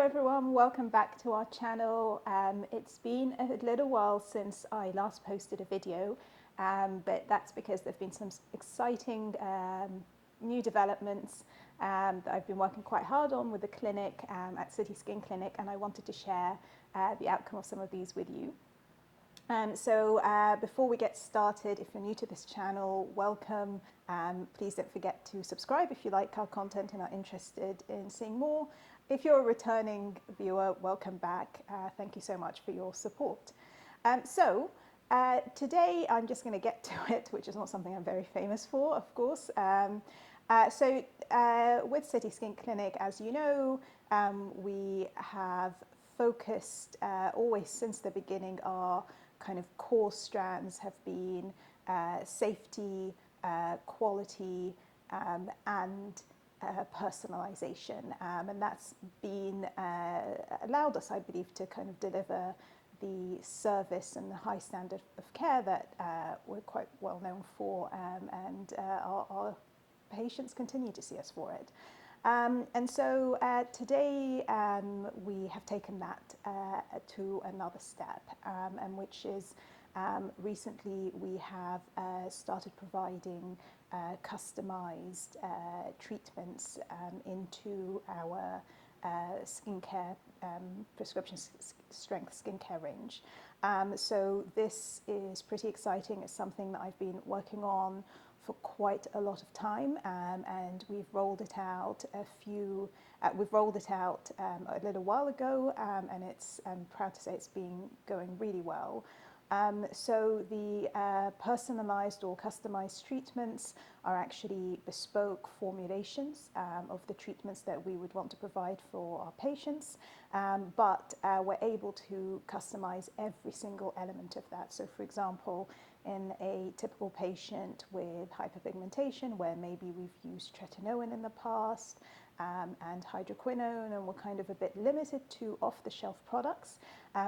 everyone, welcome back to our channel. It's been a little while since I last posted a video, but that's because there have been some exciting new developments that I've been working quite hard on with the clinic at City Skin Clinic, and I wanted to share the outcome of some of these with you. Before we get started, if you're new to this channel, welcome. Please don't forget to subscribe if you like our content and are interested in seeing more. If you're a returning viewer, welcome back. Thank you so much for your support. Today I'm just going to get to it, which is not something I'm very famous for, of course. With City Skin Clinic, as you know, we have focused always since the beginning. Our kind of core strands have been safety, quality, and personalization, and that's been allowed us, I believe, to kind of deliver the service and the high standard of care that we're quite well known for, and our patients continue to see us for it. Today we have taken that to another step, and which is recently we have started providing customized treatments into our skincare, prescription strength skincare range. So this is pretty exciting. It's something that I've been working on for quite a lot of time, and we've rolled it out a little while ago, and I'm proud to say it's been going really well. So the personalized or customized treatments are actually bespoke formulations of the treatments that we would want to provide for our patients, but we're able to customize every single element of that. So for example, in a typical patient with hyperpigmentation, where maybe we've used tretinoin in the past and hydroquinone, and we're kind of a bit limited to off-the-shelf products,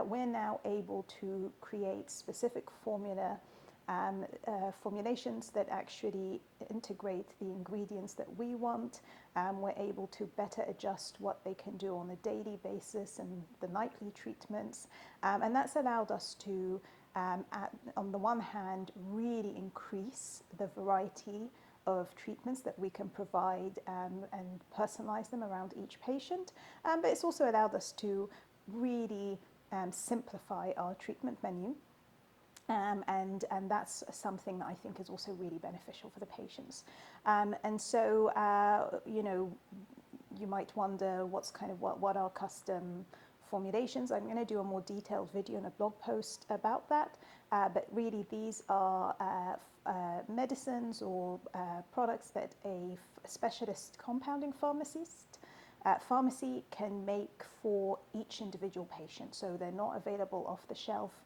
we're now able to create specific formulations that actually integrate the ingredients that we want. We're able to better adjust what they can do on a daily basis and the nightly treatments, and that's allowed us to, on the one hand, really increase the variety of treatments that we can provide and personalize them around each patient, but it's also allowed us to really simplify our treatment menu, and that's something that I think is also really beneficial for the patients. You know, you might wonder what are custom formulations. I'm going to do a more detailed video and a blog post about that, but really these are medicines or products that a specialist compounding pharmacy can make for each individual patient. So they're not available off the shelf.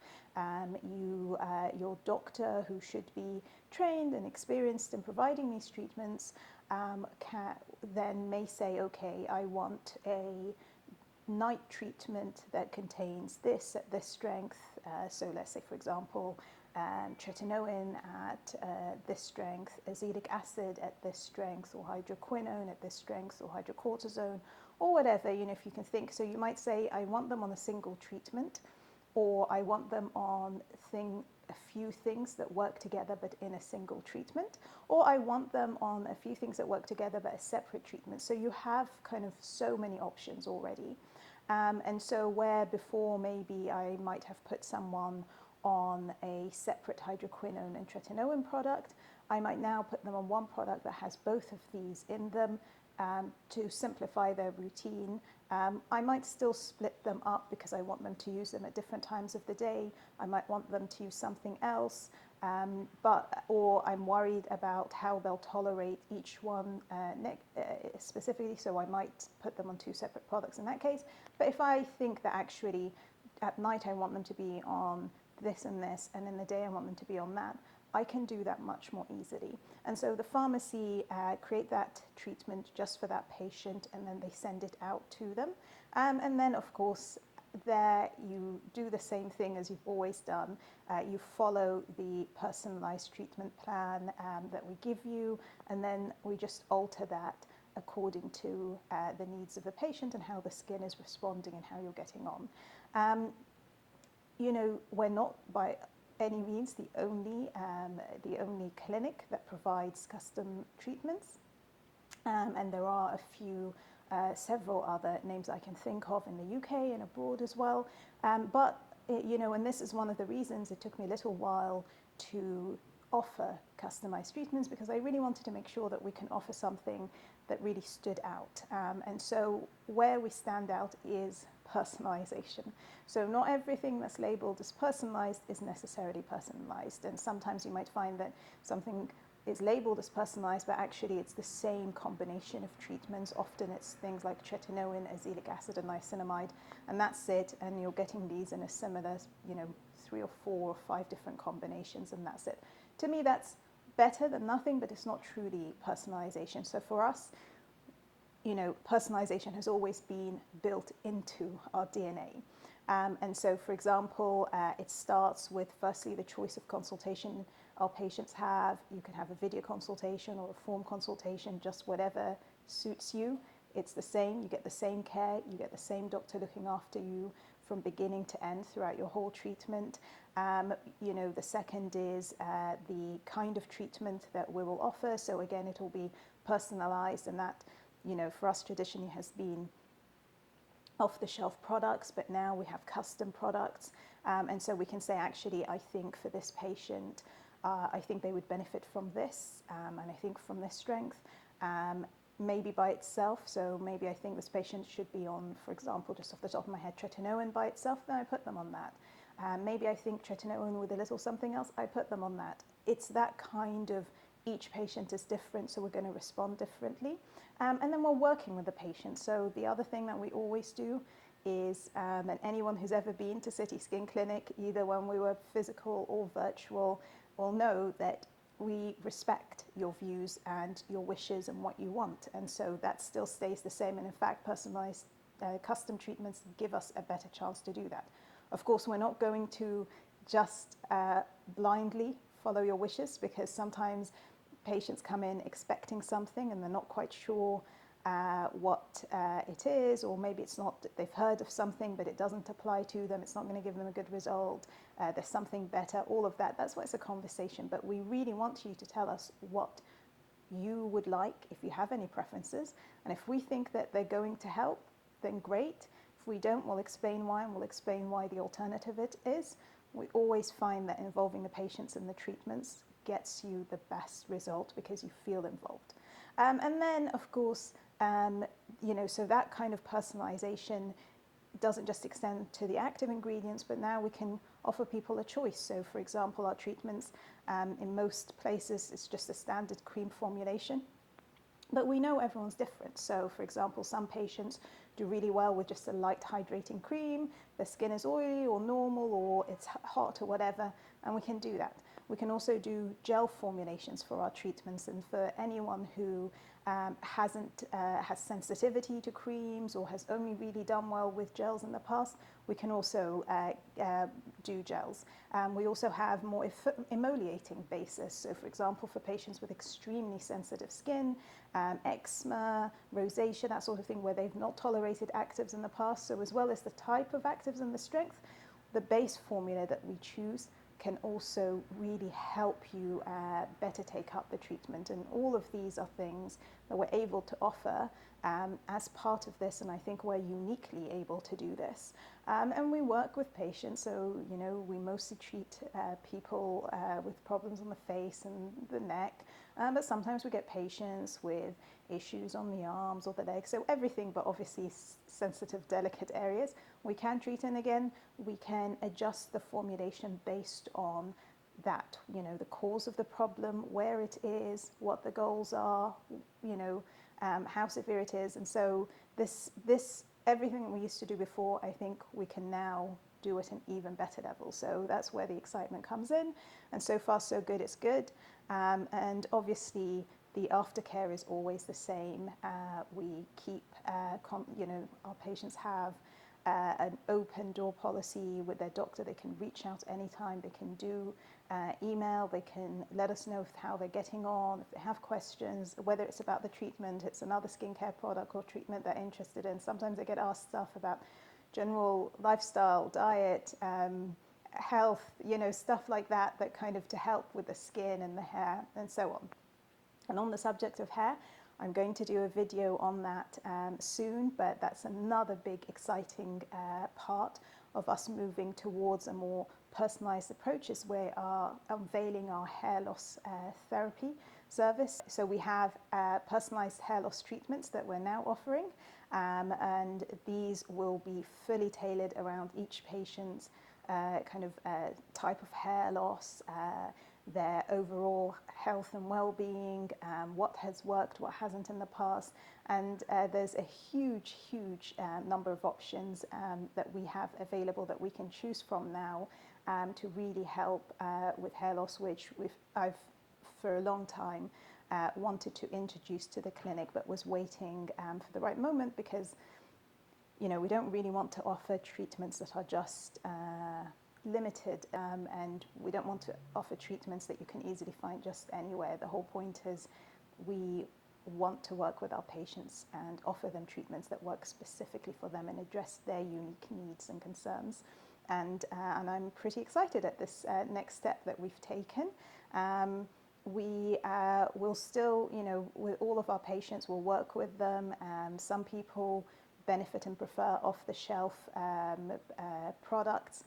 Your doctor, who should be trained and experienced in providing these treatments, then may say, okay, I want a night treatment that contains this at this strength. So let's say, for example, tretinoin at this strength, azelaic acid at this strength, or hydroquinone at this strength, or hydrocortisone, or whatever, you know, if you can think. So you might say, I want them on a single treatment, or I want them on a few things that work together but in a single treatment, or I want them on a few things that work together but a separate treatment. So you have kind of so many options already. And so where before maybe I might have put someone on a separate hydroquinone and tretinoin product, I might now put them on one product that has both of these in them, to simplify their routine. I might still split them up because I want them to use them at different times of the day. I might want them to use something else, or I'm worried about how they'll tolerate each one specifically, so I might put them on two separate products in that case. But if I think that actually at night I want them to be on this and this, and in the day I want them to be on that, I can do that much more easily. And so the pharmacy create that treatment just for that patient, and then they send it out to them. And then, of course, there you do the same thing as you've always done. You follow the personalized treatment plan that we give you, and then we just alter that according to the needs of the patient and how the skin is responding and how you're getting on. We're not by any means the only clinic that provides custom treatments, and there are several other names I can think of in the UK and abroad as well. And this is one of the reasons it took me a little while to offer customized treatments, because I really wanted to make sure that we can offer something that really stood out. And so where we stand out is personalization. So not everything that's labeled as personalized is necessarily personalized. And sometimes you might find that something is labeled as personalized, but actually it's the same combination of treatments. Often it's things like tretinoin, azelaic acid, and niacinamide, and that's it. And you're getting these in a similar, 3 or 4 or 5 different combinations, and that's it. To me, that's better than nothing, but it's not truly personalization. So for us, personalization has always been built into our DNA. And so, for example, it starts with firstly the choice of consultation our patients have. You can have a video consultation or a phone consultation, just whatever suits you. It's the same. You get the same care. You get the same doctor looking after you from beginning to end throughout your whole treatment. The second is the kind of treatment that we will offer. So again, it will be personalized, and that, for us traditionally has been off-the-shelf products, but now we have custom products. And so we can say, actually, I think for this patient, I think they would benefit from this, and I think from this strength, maybe by itself. So maybe I think this patient should be on, for example, just off the top of my head, tretinoin by itself, then I put them on that. Maybe I think tretinoin with a little something else, I put them on that. It's that kind of, each patient is different, so we're going to respond differently. And then we're working with the patient. So the other thing that we always do is, and anyone who's ever been to City Skin Clinic, either when we were physical or virtual, will know that we respect your views and your wishes and what you want. And so that still stays the same. And in fact, personalized custom treatments give us a better chance to do that. Of course, we're not going to just blindly follow your wishes, because sometimes patients come in expecting something and they're not quite sure what it is, or maybe it's not, they've heard of something but it doesn't apply to them, it's not going to give them a good result, there's something better, all of that. That's why it's a conversation, but we really want you to tell us what you would like, if you have any preferences, and if we think that they're going to help, then great. If we don't, we'll explain why, and we'll explain why the alternative it is. We always find that involving the patients in the treatments gets you the best result because you feel involved. And then, of course, so that kind of personalization doesn't just extend to the active ingredients, but now we can offer people a choice. So, for example, our treatments, in most places, it's just a standard cream formulation. But we know everyone's different. So, for example, some patients do really well with just a light hydrating cream. Their skin is oily or normal, or it's hot or whatever, and we can do that. We can also do gel formulations for our treatments, and for anyone who has sensitivity to creams or has only really done well with gels in the past, we can also do gels. We also have more emoliating bases. So, for example, for patients with extremely sensitive skin, eczema, rosacea, that sort of thing, where they've not tolerated actives in the past. So as well as the type of actives and the strength, the base formula that we choose can also really help you better take up the treatment. And all of these are things that we're able to offer as part of this, and I think we're uniquely able to do this. And we work with patients, so we mostly treat people with problems on the face and the neck, but sometimes we get patients with issues on the arms or the legs, so everything, but obviously sensitive, delicate areas we can treat. And again, we can adjust the formulation based on that, the cause of the problem, where it is, what the goals are, how severe it is. And so this everything that we used to do before, I think we can now do at an even better level. So that's where the excitement comes in. And so far, so good, it's good. And obviously, the aftercare is always the same. We keep, our patients have an open door policy with their doctor. They can reach out anytime. They can do email. They can let us know how they're getting on, if they have questions, whether it's about the treatment, it's another skincare product or treatment they're interested in. Sometimes they get asked stuff about general lifestyle, diet, health, stuff like that, that kind of to help with the skin and the hair and so on. And on the subject of hair, I'm going to do a video on that soon, but that's another big exciting part of us moving towards a more personalised approach, is we are unveiling our hair loss therapy service. So we have personalised hair loss treatments that we're now offering, and these will be fully tailored around each patient's type of hair loss, their overall health and well-being, what has worked, what hasn't in the past. And there's a huge number of options that we have available that we can choose from now to really help with hair loss, which I've for a long time wanted to introduce to the clinic, but was waiting for the right moment, because we don't really want to offer treatments that are just limited, and we don't want to offer treatments that you can easily find just anywhere. The whole point is we want to work with our patients and offer them treatments that work specifically for them and address their unique needs and concerns. And I'm pretty excited at this next step that we've taken. We will still, with all of our patients, we'll work with them. Some people benefit and prefer off-the-shelf products.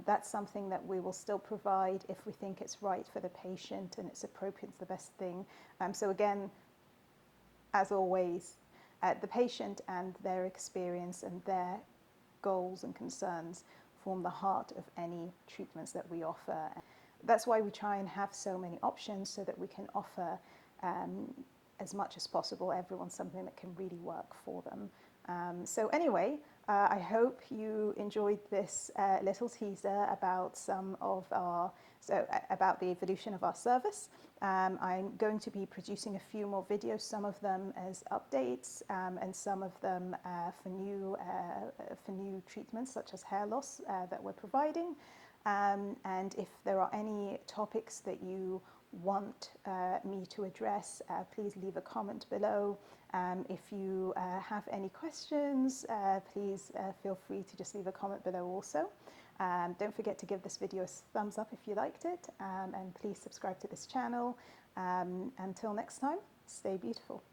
That's something that we will still provide if we think it's right for the patient and it's appropriate, it's the best thing. So again, as always, the patient and their experience and their goals and concerns form the heart of any treatments that we offer. That's why we try and have so many options, so that we can offer as much as possible everyone something that can really work for them. So anyway, I hope you enjoyed this little teaser about about the evolution of our service. I'm going to be producing a few more videos, some of them as updates, and some of them for new treatments such as hair loss that we're providing. And if there are any topics that you want me to address, please leave a comment below. If you have any questions, please feel free to just leave a comment below also. Don't forget to give this video a thumbs up if you liked it, and please subscribe to this channel. Until next time, stay beautiful.